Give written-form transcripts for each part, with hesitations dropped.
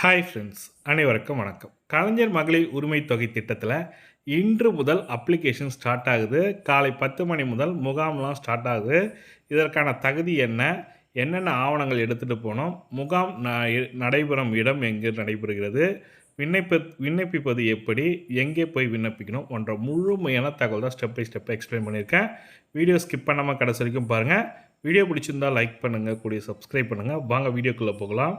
Hi friends, அனைவருக்கும் வணக்கம். கலைஞர் மகளிர் உரிமை தொகை திட்டத்தில் இன்று முதல் அப்ளிகேஷன் ஸ்டார்ட் ஆகுது. காலை 10 மணி முதல் முகாம்லாம் ஸ்டார்ட் ஆகுது. இதற்கான தகுதி என்ன, என்னென்ன ஆவணங்கள் எடுத்துகிட்டு போனோம், முகாம் நடைபெறும் இடம் எங்கே நடைபெறுகிறது, விண்ணப்பிப்பது எப்படி, எங்கே போய் விண்ணப்பிக்கணும் போன்ற முழுமையான தகவல் தான் ஸ்டெப் பை ஸ்டெப்பாக எக்ஸ்பிளைன் பண்ணியிருக்கேன். வீடியோ ஸ்கிப் பண்ணாமல் கடைசி வரைக்கும் பாருங்கள். வீடியோ பிடிச்சிருந்தால் லைக் பண்ணுங்கள், கூடிய சப்ஸ்கிரைப் பண்ணுங்கள். வாங்க வீடியோக்குள்ளே போகலாம்.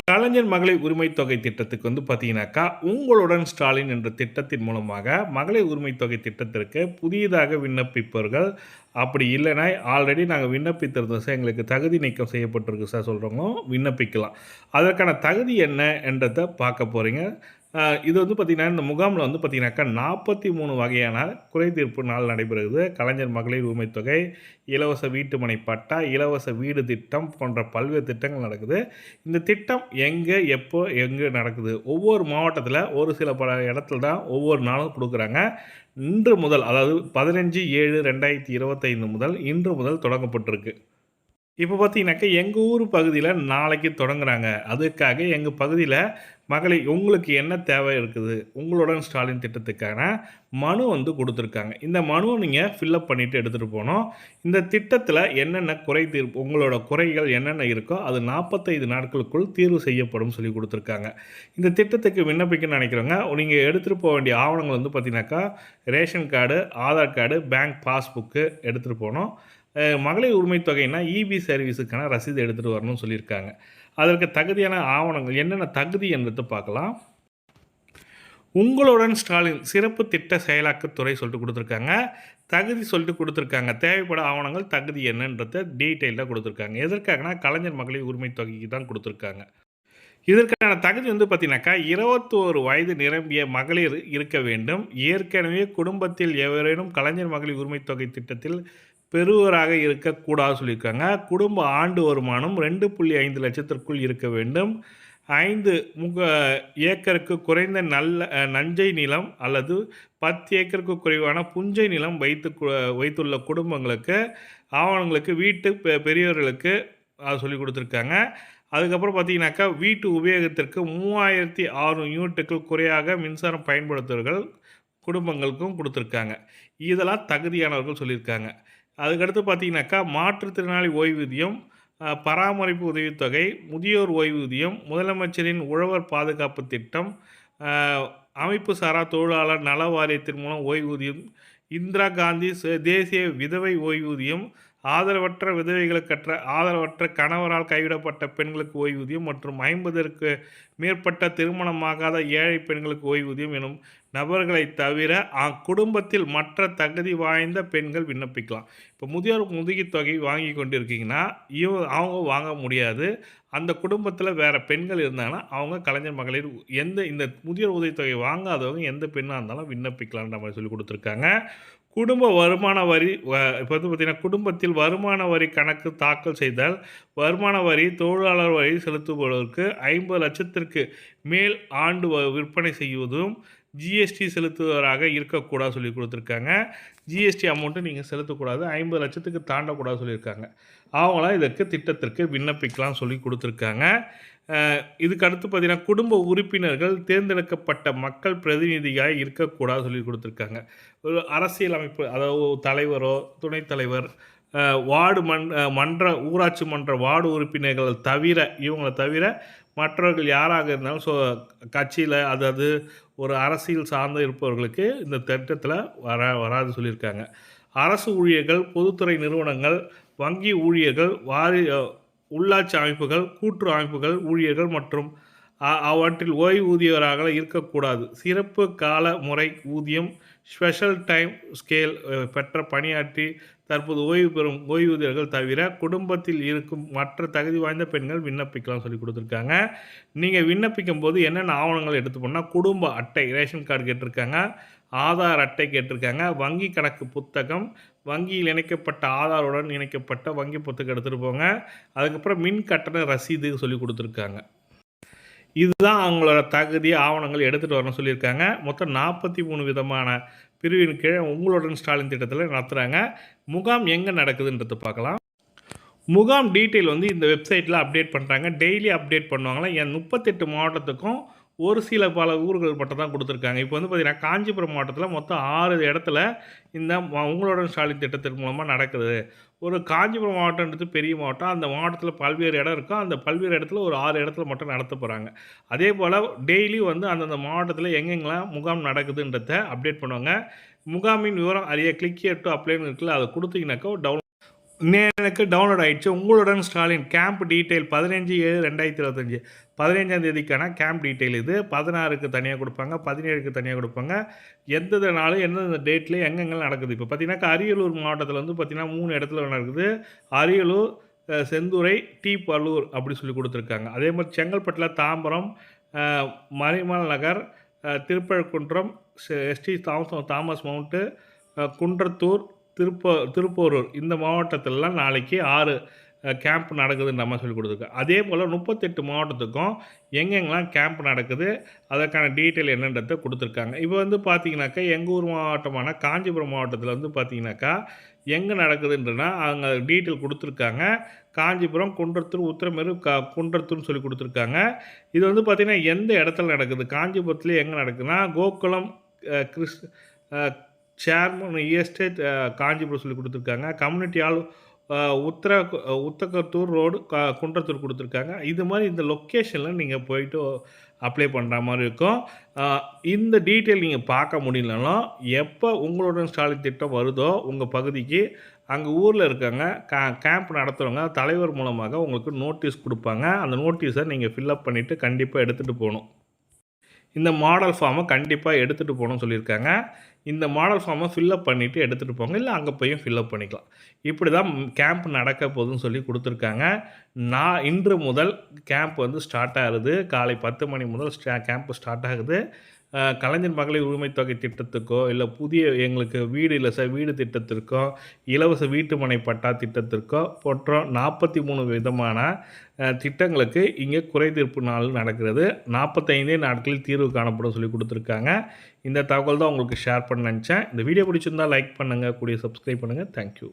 கலைஞர் மகளிர் உரிமை தொகை திட்டத்துக்கு பார்த்தீங்கன்னாக்கா, உங்களுடன் ஸ்டாலின் என்ற திட்டத்தின் மூலமாக மகளிர் உரிமை தொகை திட்டத்திற்கு புதியதாக விண்ணப்பிப்பவர்கள், அப்படி இல்லைனா ஆல்ரெடி நாங்கள் விண்ணப்பித்திருந்தோம் சார், எங்களுக்கு தகுதி நீக்கம் செய்யப்பட்டிருக்கு சார் சொல்கிறவங்க விண்ணப்பிக்கலாம். அதற்கான தகுதி என்ன என்றதை பார்க்க போகிறீங்க. இது பார்த்திங்கன்னா, இந்த முகாமில் பார்த்திங்கனாக்கா 43 வகையான குறைதீர்ப்பு நாள் நடைபெறுகிறது. கலைஞர் மகளிர் உரிமை தொகை, இலவச வீட்டுமனை பட்டா, இலவச வீடு திட்டம் போன்ற பல்வேறு திட்டங்கள் நடக்குது. இந்த திட்டம் எங்கே நடக்குது, ஒவ்வொரு மாவட்டத்தில் ஒரு சில பல இடத்துல தான் ஒவ்வொரு நாளும் கொடுக்குறாங்க. இன்று முதல், அதாவது 15/7/2025 முதல் இன்று முதல் தொடங்கப்பட்டிருக்கு. இப்போ பார்த்தீங்கன்னாக்கா, எங்கள் ஊர் பகுதியில் நாளைக்கு தொடங்குறாங்க. அதுக்காக எங்கள் பகுதியில் மகளிர் உங்களுக்கு என்ன தேவை இருக்குது, உங்களுடன் ஸ்டாலின் திட்டத்துக்கான மனு கொடுத்துருக்காங்க. இந்த மனுவை நீங்கள் ஃபில்லப் பண்ணிவிட்டு எடுத்துகிட்டு போகணும். இந்த திட்டத்தில் என்னென்ன உங்களோட குறைகள் என்னென்ன இருக்கோ அது 45 நாட்களுக்குள் தீர்வு செய்யப்படும் சொல்லி கொடுத்துருக்காங்க. இந்த திட்டத்துக்கு விண்ணப்பிக்கணும்னு நினைக்கிறவங்க நீங்கள் எடுத்துகிட்டு போக வேண்டிய ஆவணங்கள் பார்த்தீங்கன்னாக்கா, ration card, Aadhaar card, bank passbook எடுத்துகிட்டு போகணும். மகளிர் உரிமை தொகைனா இபி சர்வீஸுக்கான ரசீது எடுத்துகிட்டு வரணும்னு சொல்லியிருக்காங்க. அதற்கு தகுதியான ஆவணங்கள் என்னென்ன தகுதி என்றது பார்க்கலாம். உங்களுடன் ஸ்டாலின் சிறப்பு திட்ட செயலாக்கத்துறை சொல்லிட்டு கொடுத்துருக்காங்க. தகுதி சொல்லிட்டு கொடுத்துருக்காங்க. தேவைப்பட ஆவணங்கள் தகுதி என்னன்றதை டீட்டெயிலாக கொடுத்துருக்காங்க. எதற்காகனா கலைஞர் மகளிர் உரிமை தொகைக்கு தான் கொடுத்துருக்காங்க. இதற்கான தகுதி பார்த்தீங்கன்னாக்கா, 21 வயது நிரம்பிய மகளிர் இருக்க வேண்டும். ஏற்கனவே குடும்பத்தில் எவரேனும் கலைஞர் மகளிர் உரிமை தொகை திட்டத்தில் பெறுவராக இருக்கக்கூடாது சொல்லியிருக்காங்க. குடும்ப ஆண்டு வருமானம் 2.5 லட்சத்திற்குள் இருக்க வேண்டும். 5 ஏக்கருக்கு குறைந்த நஞ்சை நிலம் அல்லது 10 ஏக்கருக்கு குறைவான புஞ்சை நிலம் வைத்துள்ள குடும்பங்களுக்கு ஆவணங்களுக்கு வீட்டு பெரியவர்களுக்கு அது சொல்லி கொடுத்துருக்காங்க. அதுக்கப்புறம் பார்த்தீங்கன்னாக்கா, வீட்டு உபயோகத்திற்கு 3600 யூனிட்டுகள் குறையாக மின்சாரம் பயன்படுத்துவர்கள் குடும்பங்களுக்கும் கொடுத்துருக்காங்க. இதெல்லாம் தகுதியானவர்கள் சொல்லியிருக்காங்க. அதுக்கடுத்து பார்த்தீங்கன்னாக்கா, மாற்றுத்திறனாளி ஓய்வூதியம், பராமரிப்பு உதவித்தொகை, முதியோர் ஓய்வூதியம், முதலமைச்சரின் உழவர் பாதுகாப்பு திட்டம், அமைப்பு சாரா தொழிலாளர் நல வாரியத்தின் மூலம் ஓய்வூதியம், இந்திரா காந்தி தேசிய விதவை ஓய்வூதியம், ஆதரவற்ற விதவைகளுக்கற்ற ஆதரவற்ற கணவரால் கைவிடப்பட்ட பெண்களுக்கு ஓய்வூதியம் மற்றும் 50ற்கு மேற்பட்ட திருமணமாகாத ஏழை பெண்களுக்கு ஓய்வூதியம் எனும் நபர்களை தவிர குடும்பத்தில் மற்ற தகுதி வாய்ந்த பெண்கள் விண்ணப்பிக்கலாம். இப்போ முதியோர் தொகை வாங்கி கொண்டிருக்கீங்கன்னா அவங்க வாங்க முடியாது. அந்த குடும்பத்தில் வேறு பெண்கள் இருந்தாங்கன்னா அவங்க கலைஞர் மகளிர் இந்த முதியோர் உதவித்தொகை வாங்காதவங்க எந்த பெண்ணாக இருந்தாலும் விண்ணப்பிக்கலான்ற மாதிரி சொல்லி கொடுத்துருக்காங்க. குடும்ப வருமான வரி இப்போ பார்த்திங்கன்னா, குடும்பத்தில் வருமான வரி கணக்கு தாக்கல் செய்தால் வருமான வரி, தொழிலாளர் வரி செலுத்துபவர்களுக்கு 50 லட்சத்திற்கு மேல் ஆண்டு விற்பனை செய்வதும் ஜிஎஸ்டி செலுத்துவராக இருக்கக்கூடாது சொல்லி கொடுத்துருக்காங்க. ஜிஎஸ்டி அமௌண்ட்டு நீங்கள் செலுத்தக்கூடாது, 50 லட்சத்துக்கு தாண்டக்கூடாது சொல்லியிருக்காங்க. அவங்களாம் இதற்கு திட்டத்திற்கு விண்ணப்பிக்கலாம் சொல்லி கொடுத்துருக்காங்க. இதுக்கு அடுத்து பார்த்திங்கன்னா, குடும்ப உறுப்பினர்கள் தேர்ந்தெடுக்கப்பட்ட மக்கள் பிரதிநிதியாக இருக்கக்கூடாது சொல்லி கொடுத்துருக்காங்க. ஒரு அரசியல் அமைப்பு, அதாவது தலைவரோ துணைத் தலைவர், வார்டு ஊராட்சி மன்ற வார்டு உறுப்பினர்கள் இவங்களை தவிர மற்றவர்கள் யாராக இருந்தாலும் கட்சியில், அதாவது ஒரு அரசியல் சார்ந்து இருப்பவர்களுக்கு இந்த திட்டத்தில் வராது சொல்லியிருக்காங்க. அரசு ஊழியர்கள், பொதுத்துறை நிறுவனங்கள், வங்கி ஊழியர்கள், உள்ளாட்சி அமைப்புகள், கூட்டு அமைப்புகள் ஊழியர்கள் மற்றும் அவற்றில் ஓய்வூதியராக இருக்கக்கூடாது. சிறப்பு கால முறை ஊதியம், ஸ்பெஷல் டைம் ஸ்கேல் பெற்ற பணியாற்றி தற்போது ஓய்வு பெறும் ஓய்வூதியர்கள் தவிர குடும்பத்தில் இருக்கும் மற்ற தகுதி வாய்ந்த பெண்கள் விண்ணப்பிக்கலாம் சொல்லி கொடுத்துருக்காங்க. நீங்கள் விண்ணப்பிக்கும் போது என்னென்ன ஆவணங்கள் எடுத்து போனால், குடும்ப அட்டை, ரேஷன் கார்டு கேட்டிருக்காங்க, ஆதார் அட்டை கேட்டிருக்காங்க, வங்கி கணக்கு புத்தகம், வங்கியில் இணைக்கப்பட்ட ஆதாருடன் இணைக்கப்பட்ட வங்கி புத்தகம் எடுத்துகிட்டு போங்க. அதுக்கப்புறம் மின் கட்டண ரசீது சொல்லி கொடுத்துருக்காங்க. இதுதான் அவங்களோட தகுதி ஆவணங்கள் எடுத்துகிட்டு வரணும்னு சொல்லியிருக்காங்க. மொத்தம் 43 விதமான பிரிவின் கீழே உங்களுடன் ஸ்டாலின் திட்டத்தில் நடத்துகிறாங்க. முகாம் எங்கே நடக்குதுன்றது பார்க்கலாம். முகாம் டீட்டெயில் வந்து இந்த வெப்சைட்டில் அப்டேட் பண்ணுறாங்க. டெய்லி அப்டேட் பண்ணுவாங்களாம். 38 மாவட்டத்துக்கும் ஒரு சில பல ஊர்கள் மட்டும் தான் கொடுத்துருக்காங்க. இப்போ வந்து பார்த்தீங்கன்னா, காஞ்சிபுரம் மாவட்டத்தில் மொத்தம் 6 இடத்துல இந்த உங்களுடன் ஸ்டாலின் திட்டத்தின் மூலமாக நடக்குது. ஒரு காஞ்சிபுரம் மாவட்டம்ன்றது பெரிய மாவட்டம். அந்த மாவட்டத்தில் பல்வேறு இடம் இருக்கும். அந்த பல்வேறு இடத்துல ஒரு 6 இடத்துல மட்டும் நடத்த போகிறாங்க. அதேபோல் டெய்லி வந்து அந்தந்த மாவட்டத்தில் எங்கெங்கெல்லாம் முகாம் நடக்குதுன்றத அப்டேட் பண்ணுவாங்க. முகாமின் விவரம் அறிய கிளிக் ஹியர் டூ அப்ளைன்னு இருக்குல்ல, அதை கொடுத்தீங்கன்னாக்கா எனக்கு டவுன்லோட் ஆயிடுச்சு. உங்களுடன் ஸ்டாலின் கேம்ப் டீட்டெயில் 15/7/2025 15ஆம் தேதிக்கான கேம்ப் டீட்டெயில் இது. 16க்கு தனியாக கொடுப்பாங்க, 17க்கு தனியாக கொடுப்பாங்க. எந்தெந்த நாள் எந்தெந்த டேட்டில் எங்கெங்கெல்லாம் நடக்குது. இப்போ பார்த்தீங்கன்னாக்கா அரியலூர் மாவட்டத்தில் வந்து பார்த்தீங்கன்னா 3 இடத்துல நடக்குது. அரியலூர், செந்துறை, பல்லூர் அப்படி சொல்லி கொடுத்துருக்காங்க. அதே மாதிரி செங்கல்பட்டில் Tambaram, Maraimalai Nagar, Thiruparankundram, ST Thomas Mount, Kundrathur, Thiruporur இந்த மாவட்டத்திலலாம் நாளைக்கு 6 கேம்ப் நடக்குதுன்னு நம்ம சொல்லி கொடுத்துருக்கோம். அதே போல் 38 மாவட்டத்துக்கும் எங்கெங்கெல்லாம் கேம்ப் நடக்குது, அதற்கான டீட்டெயில் என்னன்றதை கொடுத்துருக்காங்க. இப்போ வந்து பார்த்தீங்கன்னாக்கா எங்கள் ஊர் மாவட்டமான காஞ்சிபுரம் மாவட்டத்தில் வந்து பார்த்தீங்கன்னாக்கா எங்கே நடக்குதுன்றனா அங்கே டீட்டெயில் கொடுத்துருக்காங்க. காஞ்சிபுரம், குன்றத்தூர், உத்திரமேரூர், குன்றத்தூர்னு சொல்லி கொடுத்துருக்காங்க. இது வந்து பார்த்திங்கன்னா எந்த இடத்துல நடக்குது, காஞ்சிபுரத்துலேயே எங்கே நடக்குதுன்னா கோகுலம் சேர்மன் எஸ்டேட் காஞ்சிபுரம் சொல்லி கொடுத்துருக்காங்க. கம்யூனிட்டி ஹால் உத்தகத்தூர் ரோடு குன்றத்தூர் கொடுத்துருக்காங்க. இது மாதிரி இந்த லொக்கேஷனில் நீங்கள் போயிட்டு அப்ளை பண்ணுற மாதிரி இருக்கும். இந்த டீட்டெயில் நீங்கள் பார்க்க முடியலனாலும் எப்போ உங்களுடன் ஸ்டாலின் திட்டம் வருதோ உங்கள் பகுதிக்கு அங்கே ஊரில் இருக்காங்க கேம்ப் நடத்துகிறவங்க தலைவர் மூலமாக உங்களுக்கு நோட்டீஸ் கொடுப்பாங்க. அந்த நோட்டீஸை நீங்கள் ஃபில்அப் பண்ணிவிட்டு கண்டிப்பாக எடுத்துகிட்டு போகணும். இந்த மாடல் ஃபார்மை கண்டிப்பாக எடுத்துகிட்டு போகணும்னு சொல்லியிருக்காங்க. இந்த மாடல் ஃபார்மை ஃபில்அப் பண்ணிவிட்டு எடுத்துகிட்டு போங்க, இல்லை அங்கே போயும் ஃபில்அப் பண்ணிக்கலாம். இப்படி தான் கேம்ப் நடக்க போகுதுன்னு சொல்லி கொடுத்துருக்காங்க. இன்று முதல் கேம்ப் வந்து ஸ்டார்ட் ஆகுது. காலை 10 மணி முதல் கேம்ப் ஸ்டார்ட் ஆகுது. கலைஞர் மகளிர் உரிமை தொகை திட்டத்துக்கோ, இல்லை புதிய எங்களுக்கு வீடு இல்லை சார் வீடு திட்டத்திற்கோ, இலவச வீட்டுமனை பட்டா திட்டத்திற்கோ போன்ற 43 விதமான திட்டங்களுக்கு இங்கே குறைதீர்ப்பு நாள் நடக்கிறது. 45 நாட்களில் தீர்வு காணப்படும் சொல்லி கொடுத்துருக்காங்க. இந்த தகவல் தான் உங்களுக்கு ஷேர் பண்ண நினச்சேன். இந்த வீடியோ பிடிச்சிருந்தால் லைக் பண்ணுங்கள், கூடிய சப்ஸ்கிரைப் பண்ணுங்கள். தேங்க்யூ.